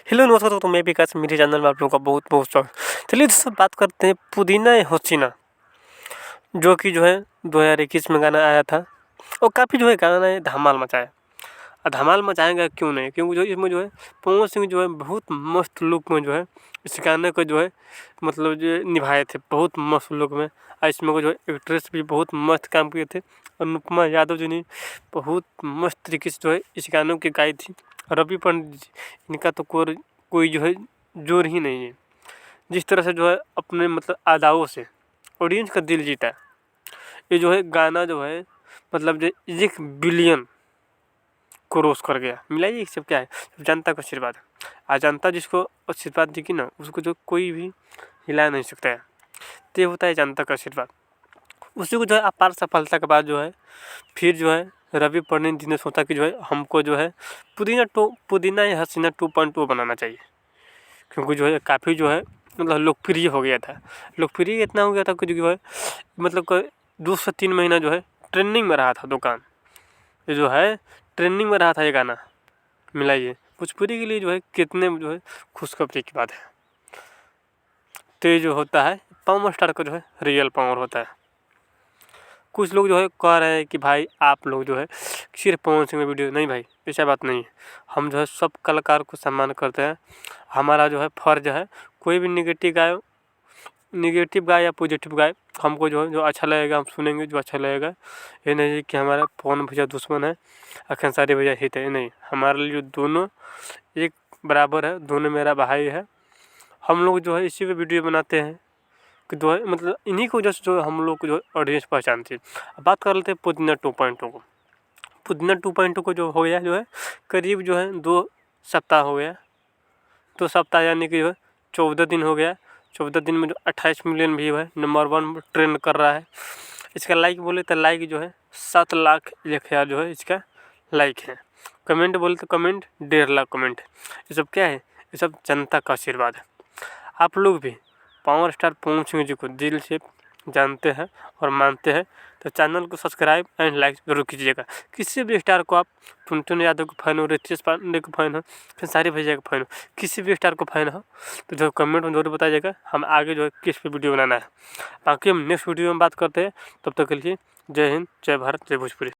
Hello नमस्कार, तो मैं विकास, मेरे चैनल में आप लोगों का बहुत बहुत स्वागत। चलिए दोस्तों, बात करते हैं पुदीना हसीना, जो कि 2021 में गाना आया था और काफ़ी गाना है धमाल मचाया। धमाल मचाएगा क्यों नहीं, क्योंकि इसमें पवन सिंह बहुत मस्त लुक में इस गाने को मतलब निभाए थे बहुत मस्त लुक में। और इसमें को एक्ट्रेस भी बहुत मस्त काम किए थे। अनुपमा यादव जी ने बहुत मस्त तरीके से इस गानों की गाई थी। रवि पंडित जी, इनका तो कोई जोर ही नहीं है। जिस तरह से अपने मतलब अदाओं से ऑडियंस का दिल जीता है। ये गाना मतलब 1 बिलियन क्रॉस कर गया। मिला ये सब क्या है, जनता का आशीर्वाद है। आज जनता जिसको आशीर्वाद देगी ना, उसको कोई भी हिला नहीं सकता है। तो ये होता है जनता का आशीर्वाद। उसी को अपार सफलता के बाद फिर रवि पंडित जी ने सोचा कि हमको पुदीना हसीना 2.0 बनाना चाहिए। क्योंकि काफ़ी मतलब लोकप्रिय हो गया था। लोकप्रिय इतना हो गया था कि मतलब 2 से 3 महीना ट्रेंडिंग में रहा था दुकान। ये ट्रेंडिंग में रहा था ये गाना। मिलाइए भोजपुरी के लिए कितने खुशखबरी की बात है। तो ये होता है पावर स्टार का रियल पावर होता है। कुछ लोग कह रहे हैं कि भाई आप लोग सिर्फ पवन सिंह में वीडियो नहीं, भाई ऐसा बात नहीं है। हम सब कलाकार को सम्मान करते हैं। हमारा फर्ज है, कोई भी निगेटिव गाए या पॉजिटिव गाए, हमको जो अच्छा लगेगा हम सुनेंगे, जो अच्छा लगेगा। ये नहीं है कि हमारा पवन भैया दुश्मन है और खेसारी भैया हित है, नहीं। हमारे लिए दोनों एक बराबर है, दोनों मेरा भाई है। हम लोग इसी पे वीडियो बनाते हैं कि मतलब इन्हीं की वजह से हम लोग को ऑडियंस पहचानती है। अब बात कर लेते हैं पुदीना 2.0 को। पुदीना 2.0 को हो गया करीब 2 सप्ताह हो गया। 2 सप्ताह यानी कि 14 दिन हो गया। 14 दिन में 28 मिलियन व्यू है, नंबर 1 ट्रेंड कर रहा है। इसका लाइक बोले तो लाइक 7 लाख 1 हज़ार इसका लाइक है। कमेंट बोले तो कमेंट 1.5 लाख कमेंट है। ये सब क्या है, ये सब जनता का आशीर्वाद है। आप लोग भी पावर स्टार पवन सिंह जी को दिल से जानते हैं और मानते हैं, तो चैनल को सब्सक्राइब एंड लाइक जरूर कीजिएगा। किसी भी स्टार को, आप टुनटुन यादव का फैन हो, रितेश पांडे का फैन हो, खेसारी भैया का फैन हो, किसी भी स्टार को फैन हो, तो कमेंट में जरूर बताइएगा। हम आगे किस पे वीडियो बनाना है। बाकी हम नेक्स्ट वीडियो में बात करते हैं। तब तक के लिए जय हिंद, जय भारत, जय भोजपुरी।